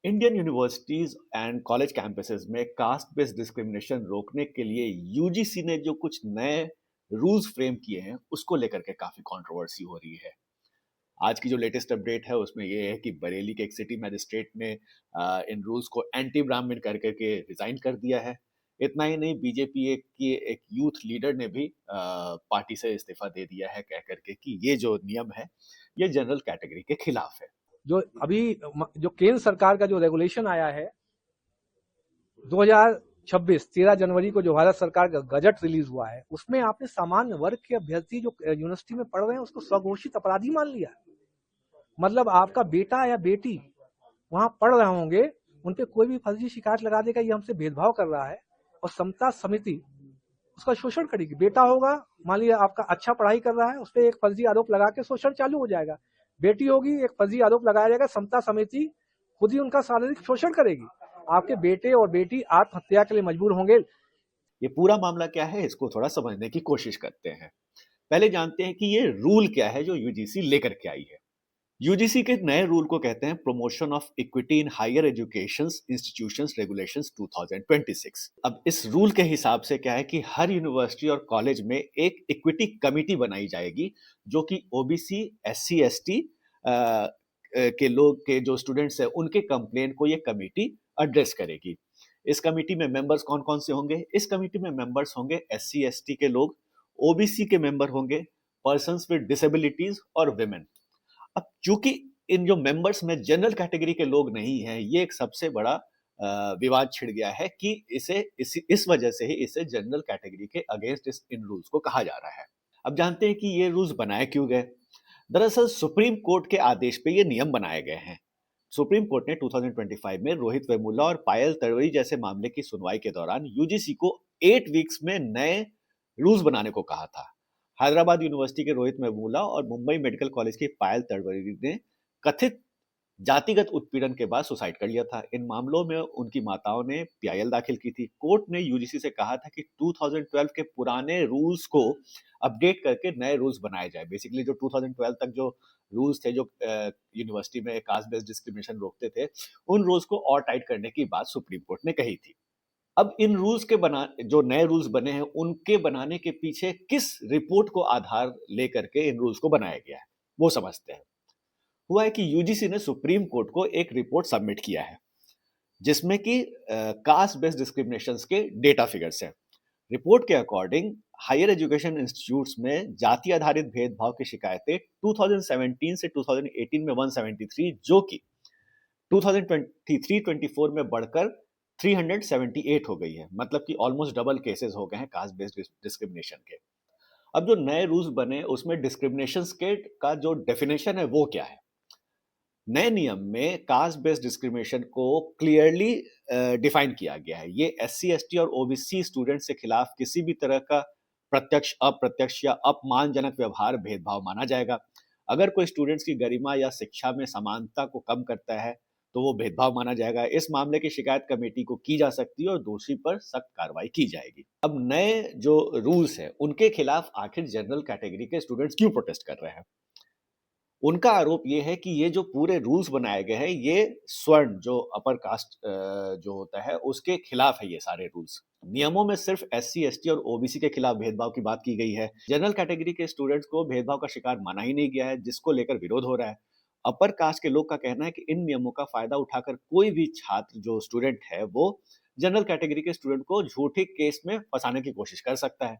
Indian universities and college campuses में caste based discrimination रोकने के लिए यूजीसी ने जो कुछ नए रूल्स फ्रेम किए हैं उसको लेकर के काफी कंट्रोवर्सी हो रही है। आज की जो लेटेस्ट अपडेट है उसमें ये है कि बरेली के एक सिटी मैजिस्ट्रेट ने इन रूल्स को एंटी ब्राह्मण कर करके रिजाइन कर दिया है। इतना ही नहीं, बीजेपी की एक यूथ लीडर ने भी पार्टी से इस्तीफा दे दिया है, कह करके कि ये जो नियम है ये जनरल कैटेगरी के खिलाफ है। जो अभी जो केंद्र सरकार का जो रेगुलेशन आया है 2026 13 जनवरी को जो भारत सरकार का गजट रिलीज हुआ है, उसमें आपने सामान्य वर्ग के अभ्यर्थी जो यूनिवर्सिटी में पढ़ रहे हैं उसको स्वघोषित अपराधी मान लिया। मतलब आपका बेटा या बेटी वहां पढ़ रहे होंगे, उन पे कोई भी फर्जी शिकायत लगा देगा ये हमसे भेदभाव कर रहा है, और समता समिति उसका शोषण करेगी। बेटा होगा, मान लिया आपका अच्छा पढ़ाई कर रहा है, उस पर एक फर्जी आरोप लगा के शोषण चालू हो जाएगा। बेटी होगी, एक फर्जी आरोप लगाया जाएगा, समता समिति खुद ही उनका शारीरिक शोषण करेगी। आपके बेटे और बेटी आत्महत्या के लिए मजबूर होंगे। ये पूरा मामला क्या है इसको थोड़ा समझने की कोशिश करते हैं। पहले जानते हैं कि ये रूल क्या है जो यूजीसी लेकर के आई है। यूजीसी के नए रूल को कहते हैं promotion of equity in higher education institutions regulations 2026। अब इस रूल के हिसाब से क्या है कि हर यूनिवर्सिटी और कॉलेज में एक इक्विटी कमिटी बनाई जाएगी जो कि ओबीसी एससी एसटी के लोग के जो स्टूडेंट्स हैं उनके कंप्लेन को ये कमिटी एड्रेस करेगी। इस कमिटी में मेंबर्स कौन कौन से होंगे? इस कमिटी में मेंबर्स होंगे एससी एसटी के लोग, ओबीसी के मेंबर होंगे, पर्संस विद डिसेबिलिटीज और विमेन। अब चूंकि इन जो मेंबर्स में जनरल कैटेगरी के लोग नहीं हैं, ये एक सबसे बड़ा विवाद छिड़ गया है कि इस वजह से ही इसे जनरल कैटेगरी के अगेंस्ट इन रूल्स को कहा जा रहा है। अब जानते हैं कि ये रूल्स बनाए क्यों गए। दरअसल सुप्रीम कोर्ट के आदेश पे ये नियम बनाए गए हैं। सुप्रीम कोर्ट ने 2025 में रोहित वेमुला और पायल तड़वई जैसे मामले की सुनवाई के दौरान यूजीसी को 8 वीक्स में नए रूल्स बनाने को कहा था। हैदराबाद यूनिवर्सिटी के रोहित वेमुला और मुंबई मेडिकल कॉलेज की पायल तड़वई ने कथित जातिगत उत्पीड़न के बाद सुसाइड कर लिया था। इन मामलों में उनकी माताओं ने पीआईएल दाखिल की थी। कोर्ट ने यूजीसी से कहा था कि 2012 के पुराने रूल्स को अपडेट करके नए रूल्स बनाए जाए। बेसिकली जो 2012 तक जो रूल्स थे जो यूनिवर्सिटी में कास्ट बेस्ड डिस्क्रिमिनेशन रोकते थे, उन रूल्स को और टाइट करने की बात सुप्रीम कोर्ट ने कही थी। अब इन रूल्स के जो नए रूल्स बने हैं उनके बनाने के पीछे किस रिपोर्ट को आधार लेकर के इन रूल्स को बनाया गया है वो समझते हैं। हुआ है कि यूजीसी ने सुप्रीम कोर्ट को एक रिपोर्ट सबमिट किया है जिसमें कि कास्ट बेस्ड डिस्क्रिमिनेशंस के डेटा फिगर्स हैं। रिपोर्ट के अकॉर्डिंग हायर एजुकेशन इंस्टीट्यूट्स में जाति आधारित भेदभाव की शिकायतें 2017 से 2018 में 173 जो कि 2023-24 में बढ़कर 378 हो गई है। मतलब कि ऑलमोस्ट डबल केसेस हो गए हैं कास्ट बेस्ड डिस्क्रिमिनेशन के। अब जो नए रूल्स बने उसमें डिस्क्रिमिनेशन के का जो डेफिनेशन है वो क्या है। नए नियम में कास्ट बेस्ड डिस्क्रिमिनेशन को क्लियरली डिफाइन किया गया है। ये एससी एसटी और ओबीसी स्टूडेंट्स के खिलाफ किसी भी तरह का प्रत्यक्ष अप्रत्यक्ष या अपमानजनक व्यवहार भेदभाव माना जाएगा। अगर कोई स्टूडेंट्स की गरिमा या शिक्षा में समानता को कम करता है तो वो भेदभाव माना जाएगा। इस मामले की शिकायत कमेटी को की जा सकती है और दोषी पर सख्त कार्रवाई की जाएगी। अब नए जो रूल्स है उनके खिलाफ आखिर जनरल कैटेगरी के स्टूडेंट्स क्यों प्रोटेस्ट कर रहे हैं? उनका आरोप ये है कि ये जो पूरे रूल्स बनाए गए हैं ये स्वर्ण जो अपर कास्ट जो होता है उसके खिलाफ है। ये सारे रूल्स नियमों में सिर्फ एससी एसटी और ओबीसी के खिलाफ भेदभाव की बात की गई है। जनरल कैटेगरी के स्टूडेंट्स को भेदभाव का शिकार माना ही नहीं गया है, जिसको लेकर विरोध हो रहा है। अपर कास्ट के लोग का कहना है कि इन नियमों का फायदा उठाकर कोई भी छात्र जो स्टूडेंट है वो जनरल कैटेगरी के स्टूडेंट को झूठे केस में फंसाने की कोशिश कर सकता है।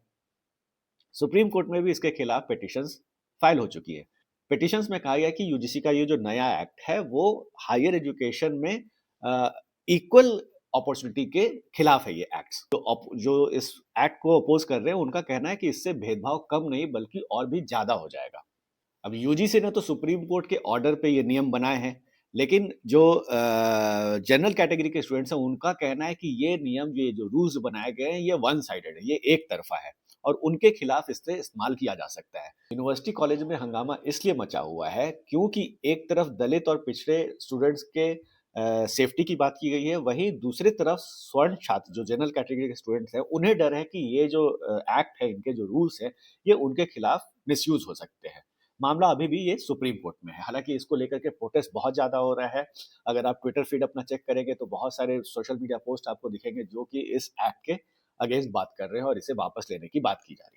सुप्रीम कोर्ट में भी इसके खिलाफ पिटिशंस फाइल हो चुकी है। पिटिशंस में कहा गया कि यूजीसी का ये जो नया एक्ट है वो हायर एजुकेशन में इक्वल अपॉर्चुनिटी के खिलाफ है। ये एक्ट्स जो इस एक्ट को अपोज कर रहे हैं उनका कहना है कि इससे भेदभाव कम नहीं बल्कि और भी ज्यादा हो जाएगा। अब यूजीसी ने तो सुप्रीम कोर्ट के ऑर्डर पे ये नियम बनाए हैं, लेकिन जो जनरल कैटेगरी के स्टूडेंट्स हैं उनका कहना है कि ये नियम ये जो रूल्स बनाए गए हैं ये वन साइडेड है, ये एक तरफा है और उनके खिलाफ इससे इस्तेमाल किया जा सकता है। यूनिवर्सिटी कॉलेज में हंगामा इसलिए मचा हुआ है क्योंकि एक तरफ दलित और पिछड़े स्टूडेंट्स के सेफ्टी की बात की गई है, वहीं दूसरी तरफ स्वर्ण छात्र जो जनरल कैटेगरी के स्टूडेंट्स हैं उन्हें डर है कि ये जो एक्ट है, इनके जो रूल्स हैं ये उनके खिलाफ मिसयूज हो सकते हैं। मामला अभी भी ये सुप्रीम कोर्ट में है। हालाँकि इसको लेकर के प्रोटेस्ट बहुत ज़्यादा हो रहा है। अगर आप ट्विटर फीड अपना चेक करेंगे तो बहुत सारे सोशल मीडिया पोस्ट आपको दिखेंगे जो कि इस एक्ट के अगेंस्ट बात कर रहे हैं और इसे वापस लेने की बात की जा रही है।